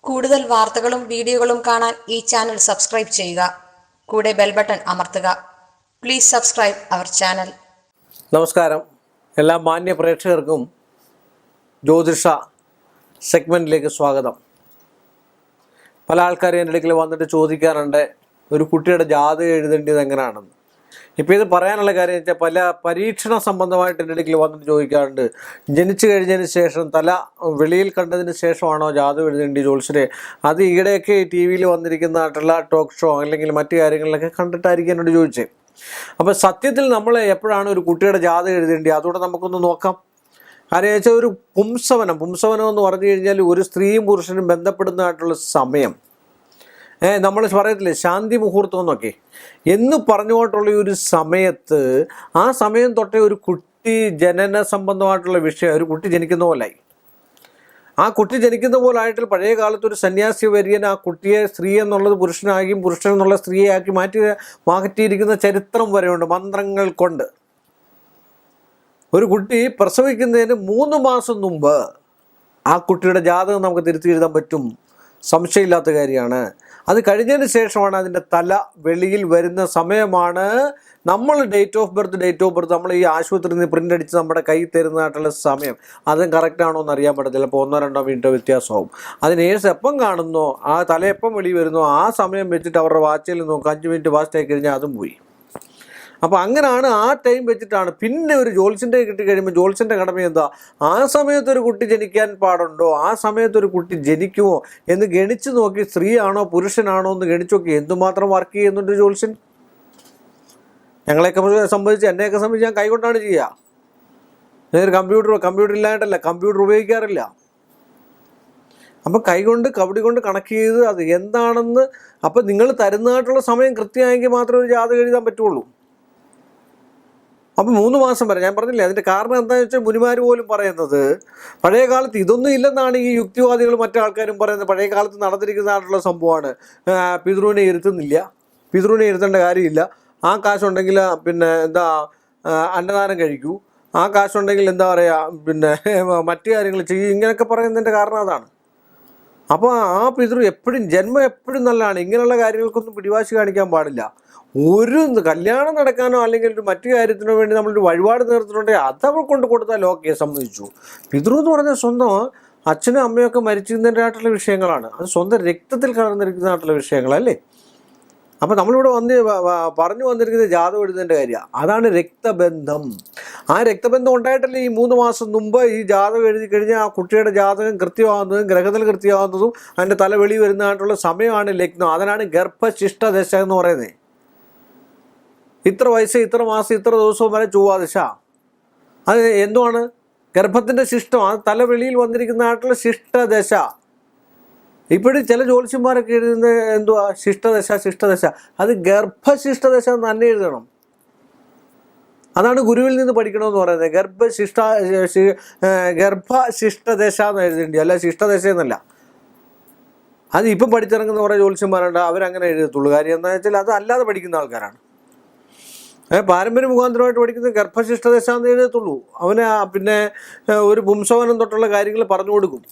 കൂടുതൽ വാർത്തകളും വീഡിയോകളും കാണാൻ ഈ ചാനൽ സബ്സ്ക്രൈബ് ചെയ്യുക. കൂടെ ബെൽ ബട്ടൺ അമർത്തുക. Please subscribe our channel. നമസ്കാരം. എല്ലാ മാന്യ പ്രേക്ഷകർക്കും ജ്യോതിഷ സെഗ്മെൻറ്റിലേക്ക് സ്വാഗതം. പല ആൾക്കാരും എൻ്റെ അടുക്കൽ വന്നിട്ട് ചോദിക്കാറുണ്ട്, ഒരു കുട്ടിയുടെ ജാതകം എഴുതേണ്ടത് എങ്ങനെയാണെന്ന്. ഇപ്പോൾ ഇത് പറയാനുള്ള കാര്യം വെച്ചാൽ പല പരീക്ഷണ സംബന്ധമായിട്ട് എൻ്റെ അടുക്കൽ വന്നിട്ട് ചോദിക്കാറുണ്ട്, ജനിച്ചു കഴിഞ്ഞതിന് ശേഷം തല വെളിയിൽ കണ്ടതിന് ശേഷമാണോ ജാതകം എഴുതേണ്ടി ജ്യോത്സ്യരെ? അത് ഈയിടെയൊക്കെ ടി വിയിൽ വന്നിരിക്കുന്നതായിട്ടുള്ള ടോക്ക് ഷോ അല്ലെങ്കിൽ മറ്റു കാര്യങ്ങളിലൊക്കെ കണ്ടിട്ടായിരിക്കും എന്നോട് ചോദിച്ചത്. അപ്പോൾ സത്യത്തിൽ നമ്മൾ എപ്പോഴാണ് ഒരു കുട്ടിയുടെ ജാതകം എഴുതേണ്ടി, അതുകൂടെ നമുക്കൊന്ന് നോക്കാം. കാരണം വെച്ചാൽ ഒരു പുംസവനം എന്ന് പറഞ്ഞു കഴിഞ്ഞാൽ ഒരു സ്ത്രീയും പുരുഷനും ബന്ധപ്പെടുന്നതായിട്ടുള്ള സമയം, നമ്മൾ പറയത്തില്ലേ ശാന്തി മുഹൂർത്തം എന്നൊക്കെ എന്ന് പറഞ്ഞുകൊണ്ടുള്ള ഒരു സമയത്ത്, ആ സമയം തൊട്ടേ ഒരു കുട്ടി ജനന സംബന്ധമായിട്ടുള്ള വിഷയം, ഒരു കുട്ടി ജനിക്കുന്ന പോലായി. ആ കുട്ടി ജനിക്കുന്ന പോലായിട്ട് പഴയ കാലത്ത് ഒരു സന്യാസി വര്യൻ ആ കുട്ടിയെ സ്ത്രീ എന്നുള്ളത് പുരുഷനാക്കിയും പുരുഷൻ എന്നുള്ള സ്ത്രീയാക്കി മാറ്റിയിരിക്കുന്ന ചരിത്രം വരെയുണ്ട്. മന്ത്രങ്ങൾ കൊണ്ട് ഒരു കുട്ടി പ്രസവിക്കുന്നതിന് 3 മാസം മുമ്പ് ആ കുട്ടിയുടെ ജാതകം നമുക്ക് തിരുത്തി എഴുതാൻ പറ്റും, സംശയമില്ലാത്ത കാര്യമാണ്. അത് കഴിഞ്ഞതിന് ശേഷമാണ് അതിൻ്റെ തല വെളിയിൽ വരുന്ന സമയമാണ് നമ്മൾ ഡേറ്റ് ഓഫ് ബർത്ത് നമ്മൾ ഈ ആശുപത്രിയിൽ നിന്ന് പ്രിൻ്റ് അടിച്ച് നമ്മുടെ കൈ തരുന്നതായിട്ടുള്ള സമയം. അതും കറക്റ്റാണോ എന്ന് അറിയാൻ പറ്റത്തില്ല. ഇപ്പോൾ 1-2 മിനിറ്റ് വ്യത്യാസമാവും. അതിന് എപ്പം കാണുന്നോ, ആ തല എപ്പം വെളി വരുന്നോ ആ സമയം വെച്ചിട്ട് അവരുടെ വാച്ചിൽ നോക്കുക. 5 മിനിറ്റ് ഫാസ്റ്റ് ആയി കഴിഞ്ഞാൽ അതും പോയി. അപ്പോൾ അങ്ങനെയാണ്, ആ ടൈം വെച്ചിട്ടാണ്. പിന്നെ ഒരു ജ്യോത്സ്യൻ്റെ കിട്ടിക്കഴിയുമ്പോൾ ജ്യോത്സ്യൻ്റെ കടമ എന്താ, ആ സമയത്തൊരു കുട്ടി ജനിക്കാൻ പാടുണ്ടോ, ആ സമയത്തൊരു കുട്ടി ജനിക്കുമോ എന്ന് ഗണിച്ച് നോക്കി, സ്ത്രീ ആണോ പുരുഷനാണോ എന്ന് ഗണിച്ച് നോക്കി എന്തുമാത്രം വർക്ക് ചെയ്യുന്നുണ്ട് ജ്യോത്സ്യൻ. ഞങ്ങളെയൊക്കെ സംബന്ധിച്ച്, എന്നെയൊക്കെ സംബന്ധിച്ച് ഞാൻ കൈകൊണ്ടാണ് ചെയ്യുക. ഞാനൊരു കമ്പ്യൂട്ടർ ഇല്ലായിട്ടല്ല, കമ്പ്യൂട്ടർ ഉപയോഗിക്കാറില്ല. അപ്പം കൈകൊണ്ട് കബഡി കൊണ്ട് കണക്ട് ചെയ്ത് അത് എന്താണെന്ന്, അപ്പം നിങ്ങൾ തരുന്നതായിട്ടുള്ള സമയം കൃത്യമായെങ്കിൽ മാത്രമേ ഒരു ജാതകം എഴുതാൻ പറ്റുള്ളൂ. അപ്പം 3 മാസം വരെ ഞാൻ പറഞ്ഞില്ലേ. അതിൻ്റെ കാരണം എന്താണെന്ന് വെച്ചാൽ മുനിമാർ പോലും പറയുന്നത്, പഴയ കാലത്ത് ഇതൊന്നും ഇല്ലെന്നാണ് ഈ യുക്തിവാദികളും മറ്റാൾക്കാരും പറയുന്നത്. പഴയ കാലത്ത് നടന്നിരിക്കുന്നതായിട്ടുള്ള സംഭവമാണ്. പിതൃവിനെ ഇരുത്തുന്നില്ല, പിതൃവിനെ ഇരുത്തേണ്ട കാര്യമില്ല. ആ കാശുണ്ടെങ്കിൽ പിന്നെ എന്താ അന്നദാനം കഴിക്കൂ, ആ കാശുണ്ടെങ്കിൽ എന്താ പറയുക പിന്നെ മറ്റു കാര്യങ്ങൾ ചെയ്യും, ഇങ്ങനെയൊക്കെ പറയുന്നതിൻ്റെ കാരണം അതാണ്. അപ്പോൾ ആ പിതൃ എപ്പോഴും ജന്മം എപ്പോഴും നല്ലതാണ്. ഇങ്ങനെയുള്ള കാര്യങ്ങൾക്കൊന്നും പിടിവാശി കാണിക്കാൻ പാടില്ല. ഒരു കല്യാണം നടക്കാനോ അല്ലെങ്കിൽ ഒരു മറ്റു കാര്യത്തിനോ വേണ്ടി നമ്മളൊരു വഴിപാട് നേർത്തിട്ടുണ്ടെങ്കിൽ അതവൾ കൊണ്ട് കൊടുത്താൽ ഓക്കെ, സമ്മതിച്ചു. പിതൃ എന്ന് പറഞ്ഞാൽ സ്വന്തം അച്ഛനും അമ്മയൊക്കെ മരിച്ചിരുന്നതിൻ്റെതായിട്ടുള്ള വിഷയങ്ങളാണ്. അത് സ്വന്തം രക്തത്തിൽ കലർന്നിരിക്കുന്നതായിട്ടുള്ള വിഷയങ്ങളല്ലേ. അപ്പോൾ നമ്മളിവിടെ പറഞ്ഞു വന്നിരിക്കുന്നത് ജാതകം എഴുതുന്നതിൻ്റെ കാര്യമാണ്. അതാണ് രക്തബന്ധം. ആ രക്തബന്ധം ഉണ്ടായിട്ടല്ലേ ഈ 3 മാസം മുമ്പ് ഈ ജാതകം എഴുതി കഴിഞ്ഞാൽ ആ കുട്ടിയുടെ ജാതകം കൃത്യമാകുന്നതും ഗ്രഹത്തിൽ കൃത്യമാകുന്നതും അതിൻ്റെ തല വെളി വരുന്നതായിട്ടുള്ള സമയമാണ് ലഗ്നം. അതിനാണ് ഗർഭശിഷ്ടദശ എന്ന് പറയുന്നത്. ഇത്ര വയസ്സ്, ഇത്ര മാസം, ഇത്ര ദിവസവും വരെ ചൊവ്വാദശ. അത് എന്തുവാണ്? ഗർഭത്തിൻ്റെ ശിഷ്ടം, അത് തല വെളിയിൽ വന്നിരിക്കുന്നതായിട്ടുള്ള ശിഷ്ടദശ. ഇപ്പോഴും ചില ജ്യോത്സ്യന്മാരൊക്കെ എഴുതുന്നത് എന്തുവാ, ശിഷ്ടദശ. അത് ഗർഭശിഷ്ടദശ എന്ന് തന്നെ എഴുതണം. അതാണ് ഗുരുവിൽ നിന്ന് പഠിക്കണമെന്ന് പറയുന്നത്. ഗർഭശിഷ്ടദശ എന്ന് എഴുതേണ്ടി, അല്ല ശിഷ്ടദശ എന്നല്ല. അത് ഇപ്പം പഠിച്ചിറങ്ങുന്ന കുറേ ജ്യോത്സ്യന്മാരുണ്ട്, അവരങ്ങനെ എഴുതത്തുള്ളൂ. കാര്യം എന്താണെന്ന് വെച്ചാൽ അത് അല്ലാതെ പഠിക്കുന്ന ആൾക്കാരാണ്. പാരമ്പര്യ മുഖാന്തരമായിട്ട് പഠിക്കുന്നത് ഗർഭശിഷ്ടദശ എന്ന് എഴുതത്തുള്ളൂ. അവന് പിന്നെ ഒരു പുംസവനം തൊട്ടുള്ള കാര്യങ്ങൾ പറഞ്ഞു കൊടുക്കും,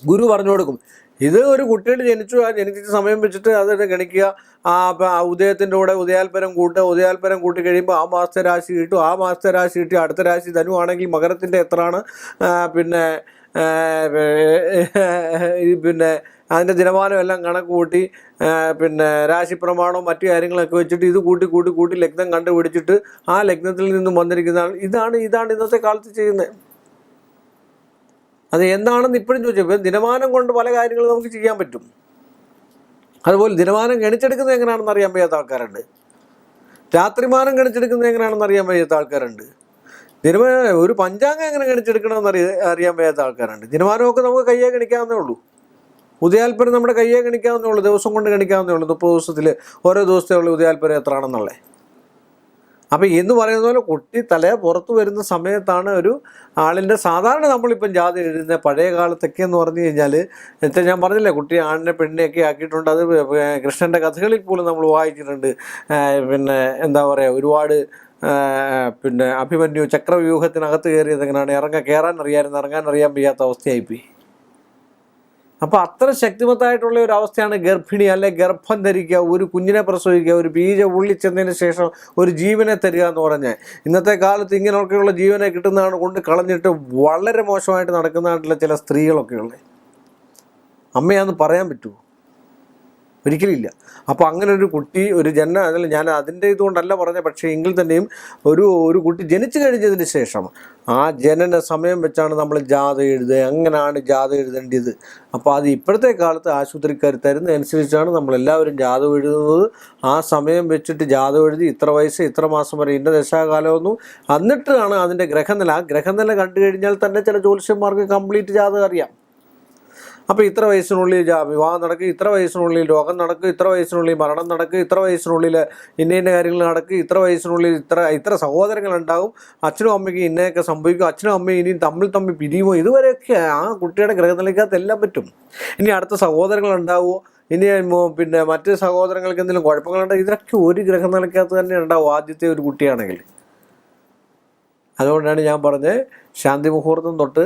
ഗുരു പറഞ്ഞു കൊടുക്കും. ഇത് ഒരു കുട്ടിയുടെ ജനിച്ച സമയം വെച്ചിട്ട് അതിനെ ഗണിക്കുക. ഉദയത്തിൻ്റെ കൂടെ ഉദയാൽപരം കൂട്ടി കഴിയുമ്പോൾ ആ മാസത്തെ രാശി കിട്ടും. ആ മാസത്തെ രാശി കിട്ടി അടുത്ത രാശി ധനു ആണെങ്കിൽ മകരത്തിൻ്റെ എത്രയാണ്, പിന്നെ അതിൻ്റെ ദിനമാനം എല്ലാം കണക്ക് കൂട്ടി, പിന്നെ രാശിപ്രമാണവും മറ്റു കാര്യങ്ങളൊക്കെ വെച്ചിട്ട് ഇത് കൂട്ടി ലഗ്നം കണ്ടുപിടിച്ചിട്ട് ആ ലഗ്നത്തിൽ നിന്നും വന്നിരിക്കുന്ന ഇതാണ് ഇന്നത്തെ കാലത്ത് ചെയ്യുന്നത്. അത് എന്താണെന്ന് ഇപ്പോഴും ചോദിച്ചപ്പോൾ ദിനമാനം കൊണ്ട് പല കാര്യങ്ങളും നമുക്ക് ചെയ്യാൻ പറ്റും. അതുപോലെ ദിനമാനം ഗണിച്ചെടുക്കുന്നത് എങ്ങനെയാണെന്ന് അറിയാൻ വയ്യാത്ത ആൾക്കാരുണ്ട്. രാത്രിമാനം ഗണിച്ചെടുക്കുന്നത് എങ്ങനെയാണെന്ന് അറിയാൻ വയ്യാത്ത ആൾക്കാരുണ്ട്. ഒരു പഞ്ചാംഗം എങ്ങനെ ഗണിച്ചെടുക്കണമെന്ന് അറിയാൻ വയ്യാത്ത ആൾക്കാരുണ്ട്. ദിനമാനമൊക്കെ നമുക്ക് കയ്യെ ഗണിക്കാവുന്നേ ഉള്ളൂ. ഉദയാൽപരം നമ്മുടെ കയ്യെ ഗണിക്കാവുന്നേ ഉള്ളൂ, ദിവസം കൊണ്ട് ഗണിക്കാവുന്നേ ഉള്ളൂ. 30 ദിവസത്തിൽ ഓരോ ദിവസത്തെ ഉള്ള ഉദയാൽപരം എത്രയാണെന്നുള്ളത്. അപ്പോൾ എന്ന് പറയുന്ന പോലെ കുട്ടി തല പുറത്ത് വരുന്ന സമയത്താണ് ഒരു ആളിൻ്റെ സാധാരണ നമ്മളിപ്പം ജാതി എഴുതുന്ന. പഴയ കാലത്തൊക്കെ എന്ന് പറഞ്ഞു കഴിഞ്ഞാൽ ഞാൻ പറഞ്ഞില്ലേ, കുട്ടി ആണിനെ പെണ്ണിനെയൊക്കെ ആക്കിയിട്ടുണ്ട്. അത് കൃഷ്ണൻ്റെ കഥകളിൽ പോലും നമ്മൾ വായിച്ചിട്ടുണ്ട്. പിന്നെ എന്താ പറയുക, ഒരുപാട് പിന്നെ അഭിമന്യു ചക്രവ്യൂഹത്തിനകത്ത് കയറിയത് എങ്ങനെയാണ്, കയറാൻ അറിയാൻ വയ്യാത്ത അവസ്ഥയായിപ്പോയി. അപ്പോൾ അത്ര ശക്തിമത്തായിട്ടുള്ള ഒരു അവസ്ഥയാണ് ഗർഭിണി അല്ലെ ഗർഭം ധരിക്കുക, ഒരു കുഞ്ഞിനെ പ്രസവിക്കുക, ഒരു ബീജം ഉള്ളിച്ചെന്നതിന് ശേഷം ഒരു ജീവനെ തരിക എന്ന് പറഞ്ഞാൽ. ഇന്നത്തെ കാലത്ത് ഇങ്ങനെയൊക്കെയുള്ള ജീവനെ കിട്ടുന്നതാണ് കൊണ്ട് കളഞ്ഞിട്ട് വളരെ മോശമായിട്ട് നടക്കുന്നതായിട്ടുള്ള ചില സ്ത്രീകളൊക്കെ ഉള്ളത്. അമ്മയാന്ന് പറയാൻ പറ്റുമോ? ഒരിക്കലില്ല. അപ്പോൾ അങ്ങനെ ഒരു കുട്ടി ഒരു അതിൽ ഞാൻ അതിൻ്റെ ഇതുകൊണ്ടല്ല പറഞ്ഞത്, പക്ഷേ എങ്കിൽ തന്നെയും ഒരു കുട്ടി ജനിച്ചു കഴിഞ്ഞതിന് ശേഷം ആ ജനന സമയം വെച്ചാണ് നമ്മൾ ജാത എഴുതുക, അങ്ങനെയാണ് ജാത എഴുതേണ്ടത്. അപ്പോൾ അത് ഇപ്പോഴത്തെ കാലത്ത് ആശുപത്രിക്കാർ തരുന്നതനുസരിച്ചാണ് നമ്മളെല്ലാവരും ജാതകം എഴുതുന്നത്. ആ സമയം വെച്ചിട്ട് ജാതകം എഴുതി ഇത്ര വയസ്സ് ഇത്ര മാസം വരെ ഇന്ന ദശാകാലമൊന്നും എന്നിട്ടാണ് അതിൻ്റെ ഗ്രഹനില. ആ ഗ്രഹനില കണ്ടു കഴിഞ്ഞാൽ തന്നെ ചില ജ്യോത്സ്യന്മാർക്ക് കംപ്ലീറ്റ് ജാതകം അറിയാം. അപ്പോൾ ഇത്ര വയസ്സിനുള്ളിൽ വിവാഹം നടക്കും, ഇത്ര വയസ്സിനുള്ളിൽ രോഗം നടക്കും, ഇത്ര വയസ്സിനുള്ളിൽ മരണം നടക്കും, ഇത്ര വയസ്സിനുള്ളിൽ ഇന്ന കാര്യങ്ങൾ നടക്കും, ഇത്ര വയസ്സിനുള്ളിൽ ഇത്ര സഹോദരങ്ങളുണ്ടാകും, അച്ഛനും അമ്മയ്ക്ക് ഇന്നയൊക്കെ സംഭവിക്കും, അച്ഛനും അമ്മയും ഇനിയും തമ്മിൽ പിരിയുമോ, ഇതുവരെയൊക്കെ ആ കുട്ടിയുടെ ഗ്രഹനിലയ്ക്കകത്ത് എല്ലാം പറ്റും. ഇനി അടുത്ത സഹോദരങ്ങളുണ്ടാവുമോ, ഇനി പിന്നെ മറ്റ് സഹോദരങ്ങൾക്ക് എന്തെങ്കിലും കുഴപ്പങ്ങളുണ്ടോ, ഇതൊക്കെ ഒരു ഗ്രഹനിലയ്ക്കകത്ത് തന്നെ ഉണ്ടാവും ആദ്യത്തെ ഒരു കുട്ടിയാണെങ്കിൽ. അതുകൊണ്ടാണ് ഞാൻ പറഞ്ഞത് ശാന്തി മുഹൂർത്തം തൊട്ട്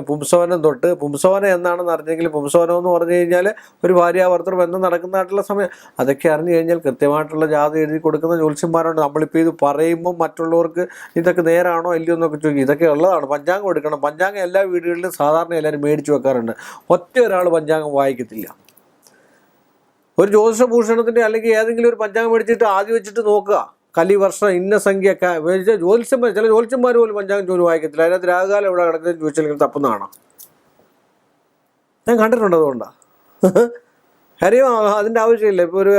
പുംസവനം തൊട്ട്, പുംസവനം എന്നാണെന്ന് അറിഞ്ഞെങ്കിൽ പുംസവനം എന്ന് പറഞ്ഞു കഴിഞ്ഞാൽ ഒരു ഭാര്യാഭർത്തൃ ബന്ധം നടക്കുന്നതായിട്ടുള്ള സമയം, അതൊക്കെ അറിഞ്ഞു കഴിഞ്ഞാൽ കൃത്യമായിട്ടുള്ള ജാതകം എഴുതി കൊടുക്കുന്ന ജ്യോത്സ്യന്മാരുണ്ട്. നമ്മളിപ്പോൾ ഇത് പറയുമ്പോൾ മറ്റുള്ളവർക്ക് ഇതൊക്കെ നേരാണോ ഇല്ലയോ എന്നൊക്കെ ചോദിക്കും. ഇതൊക്കെ ഉള്ളതാണ്. പഞ്ചാംഗം എടുക്കണം. പഞ്ചാംഗം എല്ലാ വീടുകളിലും സാധാരണ എല്ലാവരും മേടിച്ച് വെക്കാറുണ്ട്. ഒറ്റ ഒരാൾ പഞ്ചാംഗം വായിക്കത്തില്ല. ഒരു ജ്യോതിഷഭൂഷണത്തിൻ്റെ അല്ലെങ്കിൽ ഏതെങ്കിലും ഒരു പഞ്ചാംഗം മേടിച്ചിട്ട് ആദ്യം വെച്ചിട്ട് നോക്കുക, കലിവർഷം ഇന്ന സംഖ്യയൊക്കെ ജ്യോത്സ്യന്മാർ, ചില ജ്യോത്സ്യന്മാർ പോലും പഞ്ചാംഗം ജോലി വായിക്കത്തില്ല. അതിനകത്ത് രാഹുകാലം എവിടെ കിടക്കുന്നത് ചോദിച്ചാൽ തപ്പുന്നതാണ്. ഞാൻ കണ്ടിട്ടുണ്ട്. അതുകൊണ്ടാണ് കാര്യം അതിൻ്റെ ആവശ്യമില്ല. ഇപ്പോൾ ഒരു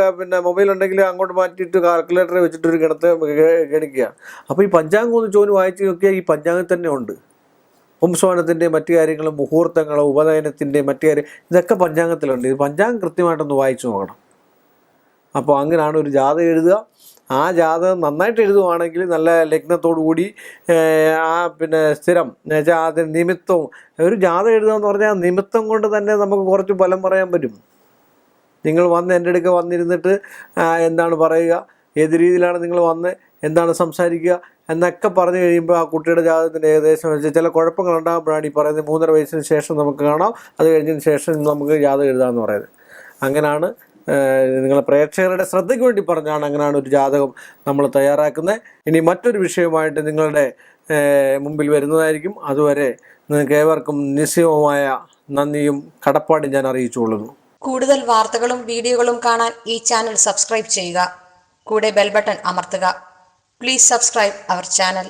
മൊബൈൽ ഉണ്ടെങ്കിൽ അങ്ങോട്ട് മാറ്റിയിട്ട് കാൽക്കുലേറ്റർ വെച്ചിട്ടൊരു ഗണിക്കുക. അപ്പോൾ ഈ പഞ്ചാംഗം ഒന്ന് ചോദിച്ച് വായിച്ച് നോക്കിയാൽ ഈ പഞ്ചാംഗം തന്നെ ഉണ്ട്. പുംസവനത്തിൻ്റെ മറ്റു കാര്യങ്ങളും മുഹൂർത്തങ്ങളും ഉപനയനത്തിൻ്റെ മറ്റു കാര്യം ഇതൊക്കെ പഞ്ചാംഗത്തിലുണ്ട്. ഇത് പഞ്ചാംഗം കൃത്യമായിട്ടൊന്ന് വായിച്ചു നോക്കണം. അപ്പോൾ അങ്ങനെയാണ് ഒരു ജാതകം എഴുതുക. ആ ജാതകം നന്നായിട്ട് എഴുതുവാണെങ്കിൽ നല്ല ലഗ്നത്തോടു കൂടി സ്ഥിരം എന്നുവെച്ചാൽ അതിന് നിമിത്തവും ഒരു ജാതകം എഴുതുക എന്ന് പറഞ്ഞാൽ നിമിത്തം കൊണ്ട് തന്നെ നമുക്ക് കുറച്ച് ഫലം പറയാൻ പറ്റും. നിങ്ങൾ എൻ്റെ അടുക്ക വന്നിരുന്നിട്ട് എന്താണ് പറയുക, ഏത് രീതിയിലാണ് നിങ്ങൾ എന്താണ് സംസാരിക്കുക എന്നൊക്കെ പറഞ്ഞു കഴിയുമ്പോൾ ആ കുട്ടിയുടെ ജാതകത്തിൻ്റെ ഏകദേശം വെച്ചാൽ ചില കുഴപ്പങ്ങളുണ്ടാകുമ്പോഴാണ് ഈ പറയുന്നത് 3.5 വയസ്സിന് ശേഷം നമുക്ക് കാണാം, അത് കഴിഞ്ഞതിന് ശേഷം നമുക്ക് ജാതകം എഴുതാമെന്ന് പറയുന്നത്. അങ്ങനെയാണ് നിങ്ങളെ പ്രേക്ഷകരുടെ ശ്രദ്ധയ്ക്ക് വേണ്ടി പറഞ്ഞാണ് അങ്ങനെയാണ് ഒരു ജാതകം നമ്മൾ തയ്യാറാക്കുന്നത്. ഇനി മറ്റൊരു വിഷയമായിട്ട് നിങ്ങളുടെ മുമ്പിൽ വരുന്നതായിരിക്കും. അതുവരെ നിങ്ങൾക്ക് ഏവർക്കും നിസ്സീമമായ നന്ദിയും കടപ്പാടും ഞാൻ അറിയിച്ചുകൊള്ളുന്നു. കൂടുതൽ വാർത്തകളും വീഡിയോകളും കാണാൻ ഈ ചാനൽ സബ്സ്ക്രൈബ് ചെയ്യുക. കൂടെ ബെൽ ബട്ടൺ അമർത്തുക. Please subscribe our channel.